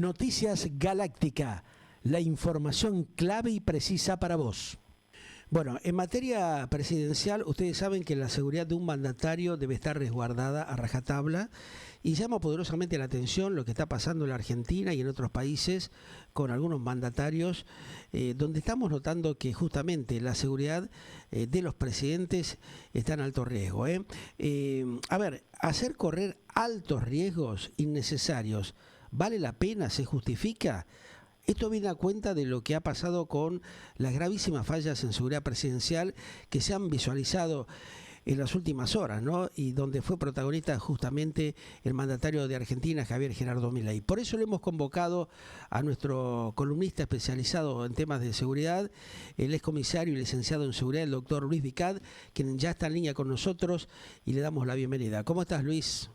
Noticias Galáctica, la información clave y precisa para vos. Bueno, en materia presidencial, ustedes saben que la seguridad de un mandatario debe estar resguardada a rajatabla y llama poderosamente la atención lo que está pasando en la Argentina y en otros países con algunos mandatarios, donde estamos notando que justamente la seguridad de los presidentes está en alto riesgo. A ver, hacer correr altos riesgos innecesarios, ¿vale la pena? ¿Se justifica? Esto viene a cuenta de lo que ha pasado con las gravísimas fallas en seguridad presidencial que se han visualizado en las últimas horas, ¿no? Y donde fue protagonista justamente el mandatario de Argentina, Javier Gerardo Milei. Por eso le hemos convocado a nuestro columnista especializado en temas de seguridad, el excomisario y licenciado en seguridad, el doctor Luis Vicad, quien ya está en línea con nosotros y le damos la bienvenida. ¿Cómo estás, Luis?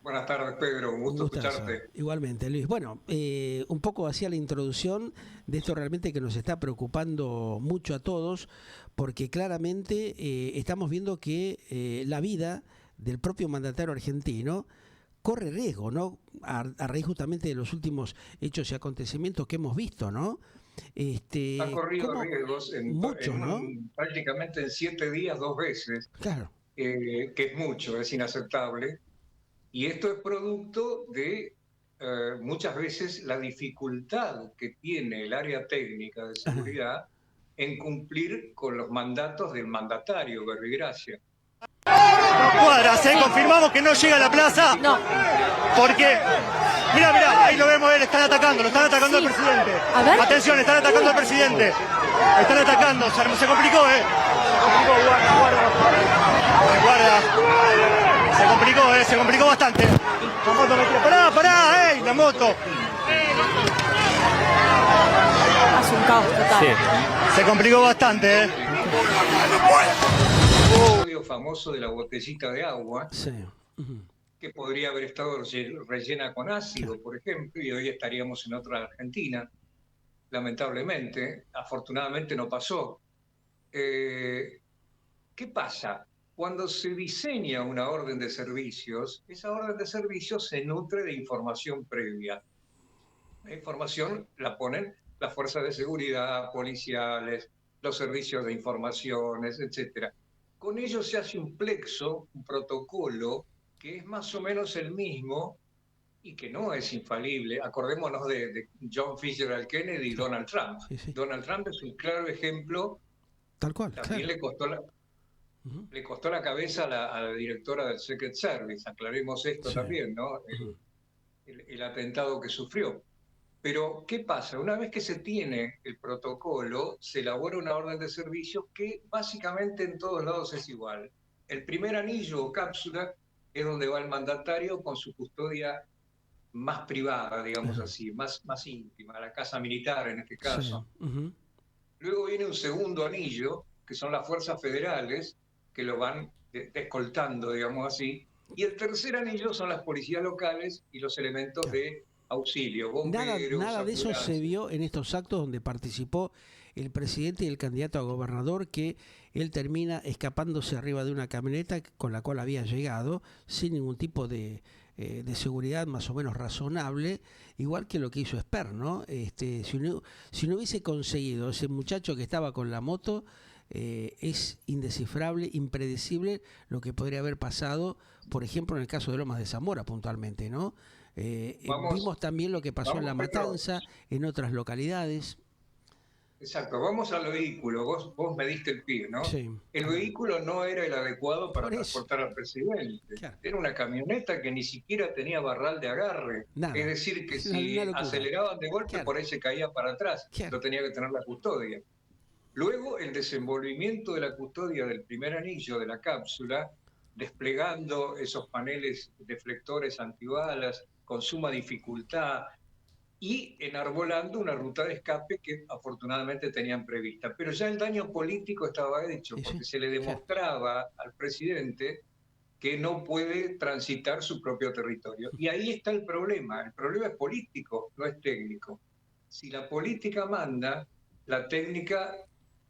Buenas tardes, Pedro. Un gusto escucharte. Igualmente, Luis. Bueno, un poco hacía la introducción de esto realmente que nos está preocupando mucho a todos, porque claramente estamos viendo que la vida del propio mandatario argentino corre riesgo, ¿no? A raíz justamente de los últimos hechos y acontecimientos que hemos visto, ¿no? Ha corrido riesgos muchos, ¿no? Prácticamente en 7 días 2 veces, Claro. que es mucho, es inaceptable. Y esto es producto de muchas veces la dificultad que tiene el área técnica de seguridad en cumplir con los mandatos del mandatario, Verbigracia. Cuadras, confirmamos que no llega a la plaza. No. Porque, mira, ahí lo vemos, lo están atacando al presidente. A ver. Atención, están atacando al presidente. Están atacando, se complicó, guarda. Se complicó bastante. La moto pará, la moto. Hace un caos total. Sí. Se complicó bastante, El episodio famoso de la botellita de agua, Sí. que podría haber estado rellena con ácido, por ejemplo, y hoy estaríamos en otra Argentina. Lamentablemente, afortunadamente no pasó. ¿Qué pasa? Cuando se diseña una orden de servicios, esa orden de servicios se nutre de información previa. La información la ponen las fuerzas de seguridad, policiales, los servicios de informaciones, etc. Con ello se hace un plexo, un protocolo, que es más o menos el mismo y que no es infalible. Acordémonos de John Fitzgerald Kennedy y Donald Trump. Sí. Donald Trump es un claro ejemplo. Tal cual. También Claro. le costó la cabeza a la directora del Secret Service. Aclaremos esto también, ¿no? El atentado que sufrió. Pero, ¿qué pasa? Una vez que se tiene el protocolo, se elabora una orden de servicio que básicamente en todos lados es igual. El primer anillo o cápsula es donde va el mandatario con su custodia más privada, digamos así, más íntima, la casa militar en este caso. Sí. Luego viene un segundo anillo, que son las fuerzas federales, que lo van escoltando, digamos así. Y el tercer anillo son las policías locales y los elementos de auxilio, bomberos, Nada de eso se vio en estos actos donde participó el presidente y el candidato a gobernador, que él termina escapándose arriba de una camioneta con la cual había llegado sin ningún tipo de seguridad más o menos razonable, igual que lo que hizo Esper, ¿no? Si no hubiese conseguido ese muchacho que estaba con la moto, es indescifrable, impredecible lo que podría haber pasado, por ejemplo, en el caso de Lomas de Zamora puntualmente, ¿no? Vimos también lo que pasó en La Matanza, en otras localidades. Exacto, vamos al vehículo, vos me diste el pie, ¿no? Sí. El vehículo no era el adecuado para transportar al presidente. Claro. Era una camioneta que ni siquiera tenía barral de agarre. Nada. Es decir, que si Una locura. aceleraban de golpe, por ahí se caía para atrás. Claro. No tenía que tener la custodia. Luego, el desenvolvimiento de la custodia del primer anillo de la cápsula, desplegando esos paneles deflectores antibalas con suma dificultad, y enarbolando una ruta de escape que afortunadamente tenían prevista. Pero ya el daño político estaba hecho, porque se le demostraba al presidente que no puede transitar su propio territorio. Y ahí está el problema es político, no es técnico. Si la política manda, la técnica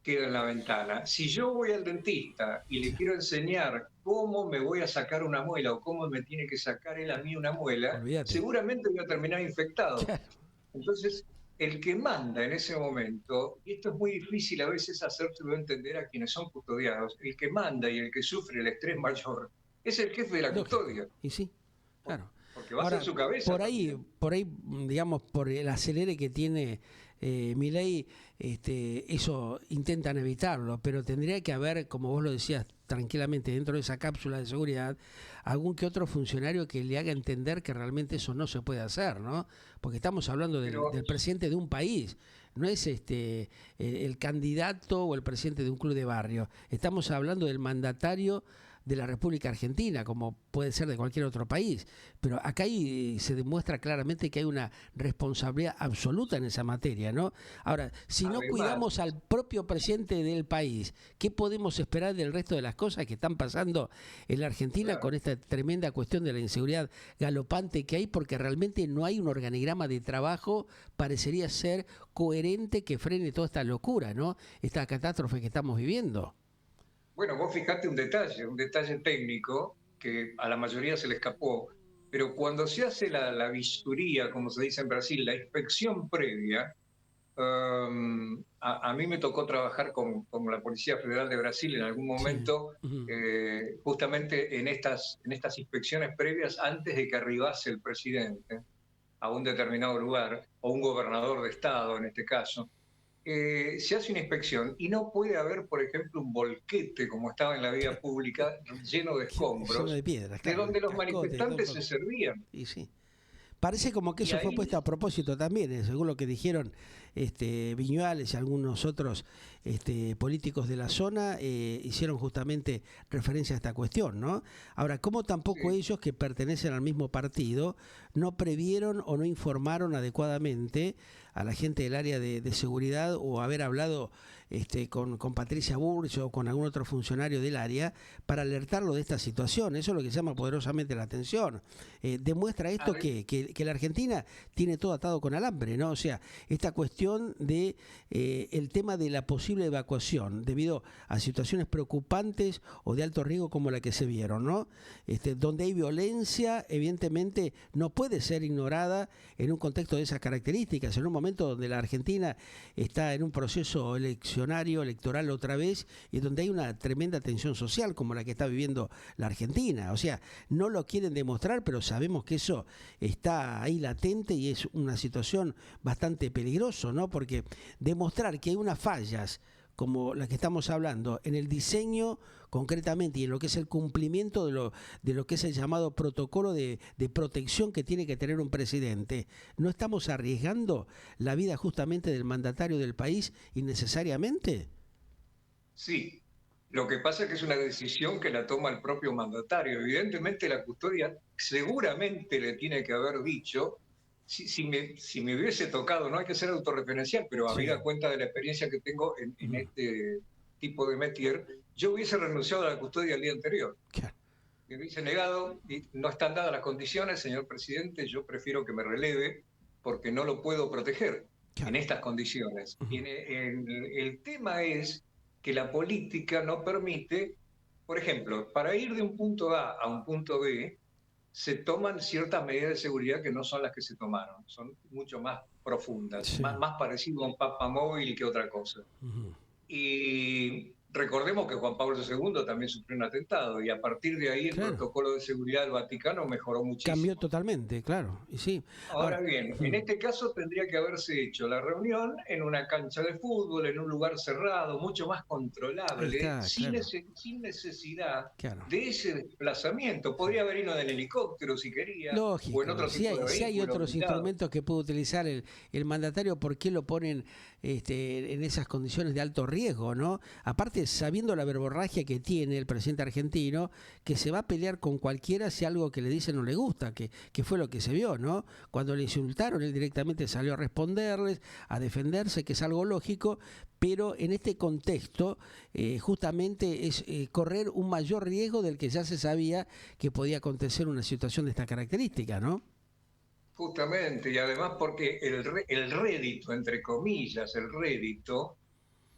queda en la ventana. Si yo voy al dentista y le quiero enseñar cómo me voy a sacar una muela o cómo me tiene que sacar él a mí una muela, Olvídate. seguramente voy a terminar infectado. Claro. Entonces, el que manda en ese momento, y esto es muy difícil a veces hacérselo entender a quienes son custodiados, el que manda y el que sufre el estrés mayor es el jefe de la Lógico. custodia, Y sí, claro. porque va a Ahora, ser su cabeza. por ahí, digamos, por el acelere que tiene Milei, eso intentan evitarlo, pero tendría que haber, como vos lo decías tranquilamente, dentro de esa cápsula de seguridad, algún que otro funcionario que le haga entender que realmente eso no se puede hacer, ¿no? Porque estamos hablando del presidente de un país, no es el candidato o el presidente de un club de barrio, estamos hablando del mandatario de la República Argentina, como puede ser de cualquier otro país. Pero acá se demuestra claramente que hay una responsabilidad absoluta en esa materia, ¿no? Ahora, si no cuidamos al propio presidente del país, ¿qué podemos esperar del resto de las cosas que están pasando en la Argentina con esta tremenda cuestión de la inseguridad galopante que hay? Porque realmente no hay un organigrama de trabajo, parecería ser coherente, que frene toda esta locura, ¿no? Esta catástrofe que estamos viviendo. Bueno, vos fijate un detalle técnico que a la mayoría se le escapó, pero cuando se hace la vistoría, como se dice en Brasil, la inspección previa, a mí me tocó trabajar con la Policía Federal de Brasil en algún momento, justamente en estas inspecciones previas antes de que arribase el presidente a un determinado lugar, o un gobernador de estado en este caso. Se hace una inspección y no puede haber, por ejemplo, un volquete como estaba en la vía pública lleno de escombros, lleno de piedras, claro, de donde los cascotes, manifestantes todo. se servían. Y sí. Parece como que Y eso fue ahí- puesto a propósito también, según lo que dijeron Viñuales y algunos otros políticos de la zona, hicieron justamente referencia a esta cuestión, ¿no? Ahora, ¿cómo tampoco Sí. ellos, que pertenecen al mismo partido, no previeron o no informaron adecuadamente a la gente del área de seguridad, o haber hablado con Patricia Burch o con algún otro funcionario del área para alertarlo de esta situación? Eso es lo que llama poderosamente la atención. Demuestra esto que la Argentina tiene todo atado con alambre, ¿no? O sea, esta cuestión de el tema de la posible evacuación debido a situaciones preocupantes o de alto riesgo como la que se vieron, ¿no? Donde hay violencia, evidentemente no puede ser ignorada en un contexto de esas características, en un momento donde la Argentina está en un proceso electoral otra vez, y donde hay una tremenda tensión social como la que está viviendo la Argentina. O sea, no lo quieren demostrar, pero sabemos que eso está ahí latente y es una situación bastante peligrosa, ¿no? Porque demostrar que hay unas fallas como la que estamos hablando en el diseño concretamente y en lo que es el cumplimiento de lo que es el llamado protocolo de protección que tiene que tener un presidente, ¿no estamos arriesgando la vida justamente del mandatario del país innecesariamente? Sí, lo que pasa es que es una decisión que la toma el propio mandatario. Evidentemente la custodia seguramente le tiene que haber dicho, si me hubiese tocado, no hay que ser autorreferencial, pero Sí. habida cuenta de la experiencia que tengo en este tipo de métier, yo hubiese renunciado a la custodia el día anterior. Claro. Me hubiese negado, y no están dadas las condiciones, señor presidente, yo prefiero que me releve porque no lo puedo proteger en estas condiciones. Y el tema es que la política no permite, por ejemplo, para ir de un punto A a un punto B, se toman ciertas medidas de seguridad que no son las que se tomaron, son mucho más profundas, Sí. más parecido a un papamóvil que otra cosa. Y recordemos que Juan Pablo II también sufrió un atentado, y a partir de ahí el protocolo de seguridad del Vaticano mejoró muchísimo. Cambió totalmente, claro. Y sí. Ahora bien, en este caso tendría que haberse hecho la reunión en una cancha de fútbol, en un lugar cerrado, mucho más controlable, Está, sin necesidad de ese desplazamiento. Podría haber ido en el helicóptero si quería, Lógico. o en otro tipo de vehículo. Si hay otros blindado. instrumentos que puede utilizar el mandatario, ¿por qué lo ponen en esas condiciones de alto riesgo, no? Aparte, sabiendo la verborragia que tiene el presidente argentino, que se va a pelear con cualquiera si algo que le dice no le gusta, que fue lo que se vio, ¿no? Cuando le insultaron, él directamente salió a responderles, a defenderse, que es algo lógico, pero en este contexto justamente es correr un mayor riesgo del que ya se sabía que podía acontecer una situación de esta característica, ¿no? Justamente, y además porque el rédito, entre comillas, el rédito,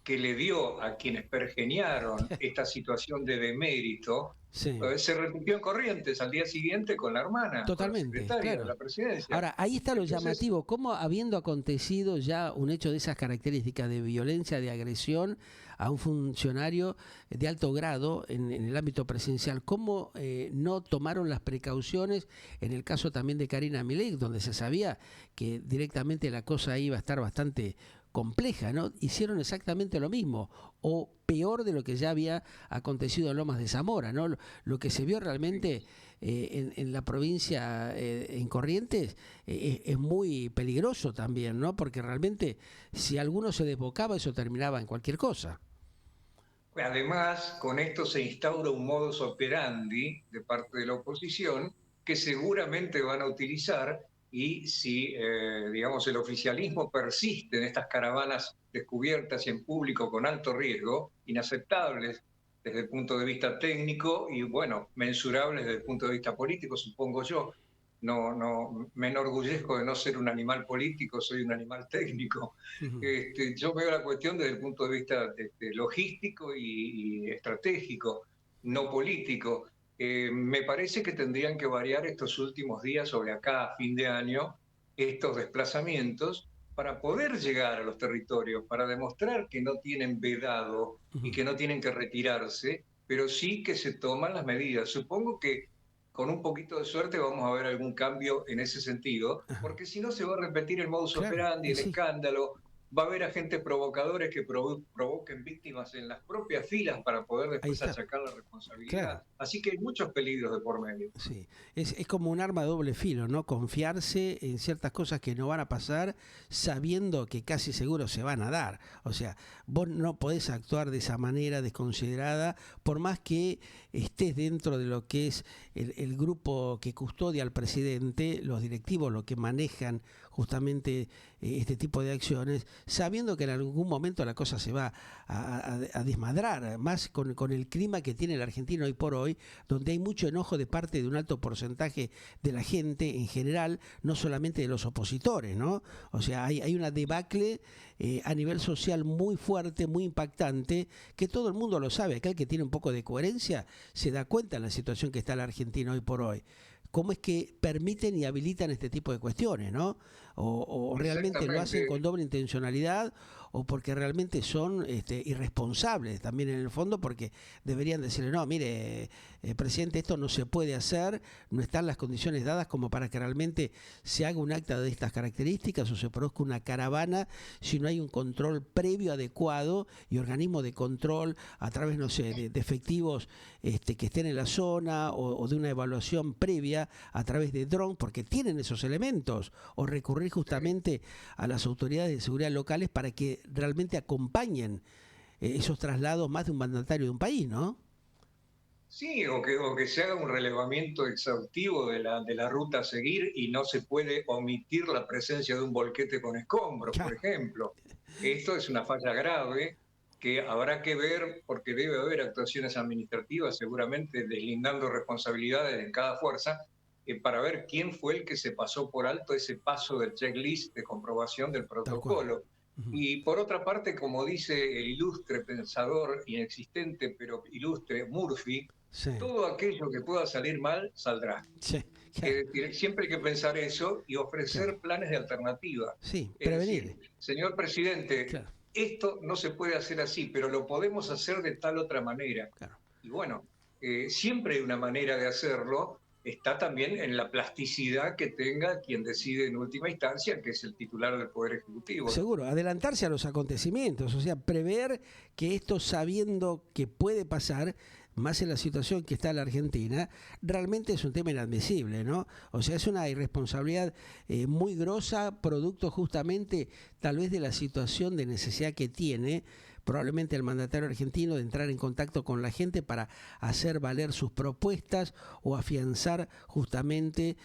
que le dio a quienes pergeniaron esta situación de demérito, Sí. Se repitió en Corrientes al día siguiente con la hermana, Totalmente, con la secretaria de claro. la presidencia. Ahora, ahí está lo Entonces, llamativo, cómo habiendo acontecido ya un hecho de esas características de violencia, de agresión a un funcionario de alto grado en el ámbito presidencial, cómo no tomaron las precauciones en el caso también de Karina Milei, donde se sabía que directamente la cosa iba a estar bastante compleja, ¿no? Hicieron exactamente lo mismo, o peor de lo que ya había acontecido en Lomas de Zamora, ¿no? Lo que se vio realmente en la provincia, en Corrientes, es muy peligroso también, ¿no? Porque realmente si alguno se desbocaba, eso terminaba en cualquier cosa. además, con esto se instaura un modus operandi de parte de la oposición que seguramente van a utilizar y si, digamos, el oficialismo persiste en estas caravanas descubiertas y en público con alto riesgo, inaceptables desde el punto de vista técnico y, bueno, mensurables desde el punto de vista político, supongo yo. No, me enorgullezco de no ser un animal político, soy un animal técnico. Yo veo la cuestión desde el punto de vista logístico y estratégico, no político. Me parece que tendrían que variar estos últimos días sobre acá a fin de año estos desplazamientos para poder llegar a los territorios, para demostrar que no tienen vedado y que no tienen que retirarse, pero sí que se toman las medidas. Supongo que con un poquito de suerte vamos a ver algún cambio en ese sentido, porque si no se va a repetir el modus Claro, operandi, el sí. escándalo, va a haber agentes provocadores que provoquen víctimas en las propias filas para poder Ahí después está. achacar la responsabilidad. Claro. Así que hay muchos peligros de por medio. Sí, es como un arma de doble filo, ¿no? Confiarse en ciertas cosas que no van a pasar sabiendo que casi seguro se van a dar. O sea, vos no podés actuar de esa manera desconsiderada, por más que estés dentro de lo que es el grupo que custodia al presidente, los directivos, lo que manejan justamente este tipo de acciones, sabiendo que en algún momento la cosa se va a desmadrar, más con el clima que tiene el argentino hoy por hoy, donde hay mucho enojo de parte de un alto porcentaje de la gente en general, no solamente de los opositores, ¿no? O sea, hay una debacle a nivel social muy fuerte, muy impactante, que todo el mundo lo sabe. Aquel que tiene un poco de coherencia se da cuenta en la situación que está la Argentina hoy por hoy. ¿Cómo es que permiten y habilitan este tipo de cuestiones, ¿no? O realmente lo hacen con doble intencionalidad o porque realmente son irresponsables también en el fondo, porque deberían decirle, no, mire, presidente, esto no se puede hacer, no están las condiciones dadas como para que realmente se haga un acta de estas características o se produzca una caravana si no hay un control previo adecuado y organismo de control a través, no sé, de efectivos que estén en la zona o de una evaluación previa a través de dron, porque tienen esos elementos, o recurrir justamente a las autoridades de seguridad locales para que realmente acompañen esos traslados más de un mandatario de un país, ¿no? Sí, o que se haga un relevamiento exhaustivo de la ruta a seguir y no se puede omitir la presencia de un volquete con escombros, por ejemplo. Esto es una falla grave que habrá que ver, porque debe haber actuaciones administrativas, seguramente deslindando responsabilidades en cada fuerza, para ver quién fue el que se pasó por alto ese paso del checklist de comprobación del protocolo. Y por otra parte, como dice el ilustre pensador inexistente pero ilustre Murphy, Sí. todo aquello que pueda salir mal, saldrá. Sí, Es decir, siempre hay que pensar eso y ofrecer planes de alternativa. sí, Es prevenir. decir, señor presidente, Claro. esto no se puede hacer así, pero lo podemos hacer de tal otra manera. Claro. Y bueno, siempre hay una manera de hacerlo, está también en la plasticidad que tenga quien decide en última instancia, que es el titular del Poder Ejecutivo. Seguro, adelantarse a los acontecimientos, o sea, prever que esto, sabiendo que puede pasar, más en la situación que está la Argentina, realmente es un tema inadmisible, ¿no? O sea, es una irresponsabilidad muy grosa, producto justamente tal vez de la situación de necesidad que tiene probablemente el mandatario argentino de entrar en contacto con la gente para hacer valer sus propuestas o afianzar justamente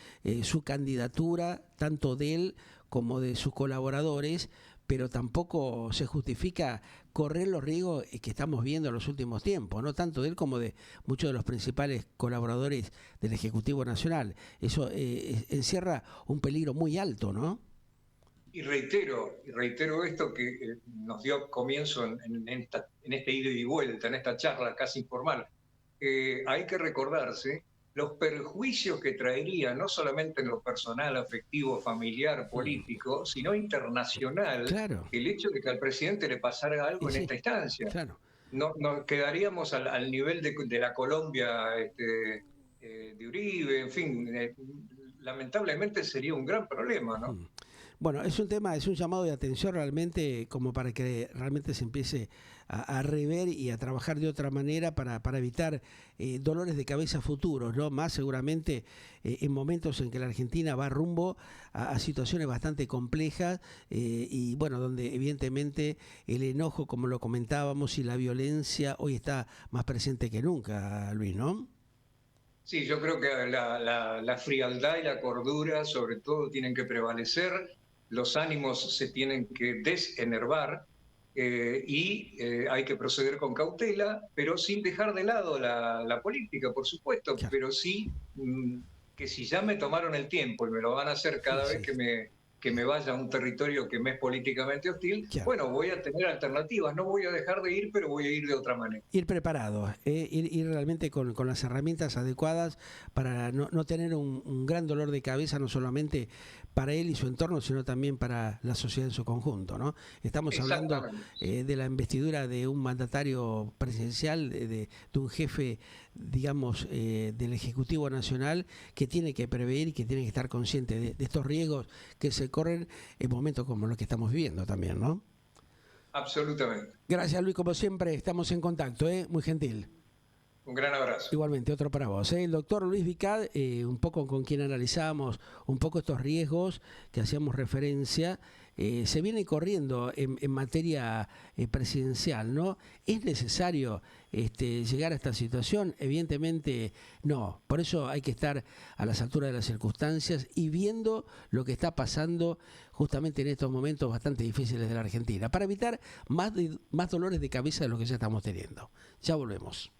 su candidatura, tanto de él como de sus colaboradores, pero tampoco se justifica correr los riesgos que estamos viendo en los últimos tiempos, no tanto de él como de muchos de los principales colaboradores del Ejecutivo Nacional. Eso encierra un peligro muy alto, ¿no? Y reitero esto que nos dio comienzo en este ida y vuelta, en esta charla casi informal. Hay que recordarse los perjuicios que traería, no solamente en lo personal, afectivo, familiar, político, sino internacional, Claro. el hecho de que al presidente le pasara algo Y en sí, esta instancia. claro. No, quedaríamos al nivel de la Colombia de Uribe, en fin, lamentablemente sería un gran problema, ¿no? Bueno, es un llamado de atención realmente como para que realmente se empiece a rever y a trabajar de otra manera para evitar dolores de cabeza futuros, ¿no? Más seguramente en momentos en que la Argentina va rumbo a situaciones bastante complejas y bueno, donde evidentemente el enojo, como lo comentábamos, y la violencia hoy está más presente que nunca, Luis, ¿no? Sí, yo creo que la frialdad y la cordura sobre todo tienen que prevalecer, los ánimos se tienen que desenervar hay que proceder con cautela, pero sin dejar de lado la política, por supuesto, Claro. pero sí que si ya me tomaron el tiempo y me lo van a hacer cada Sí, vez sí. que me vaya a un territorio que me es políticamente hostil, Claro. bueno, voy a tener alternativas, no voy a dejar de ir, pero voy a ir de otra manera. Ir preparado, ir realmente con las herramientas adecuadas para no tener un gran dolor de cabeza, no solamente para él y su entorno, sino también para la sociedad en su conjunto, ¿no? Estamos hablando de la investidura de un mandatario presidencial, de un jefe, digamos, del Ejecutivo Nacional, que tiene que prever y que tiene que estar consciente de estos riesgos que se corren en momentos como los que estamos viviendo también, ¿no? Absolutamente. Gracias, Luis, como siempre, estamos en contacto, muy gentil. Un gran abrazo. Igualmente, otro para vos. El doctor Luis Vicad, un poco con quien analizamos un poco estos riesgos que hacíamos referencia, se viene corriendo en materia presidencial, ¿no? ¿Es necesario llegar a esta situación? Evidentemente no. Por eso hay que estar a las alturas de las circunstancias y viendo lo que está pasando justamente en estos momentos bastante difíciles de la Argentina, para evitar más dolores de cabeza de los que ya estamos teniendo. Ya volvemos.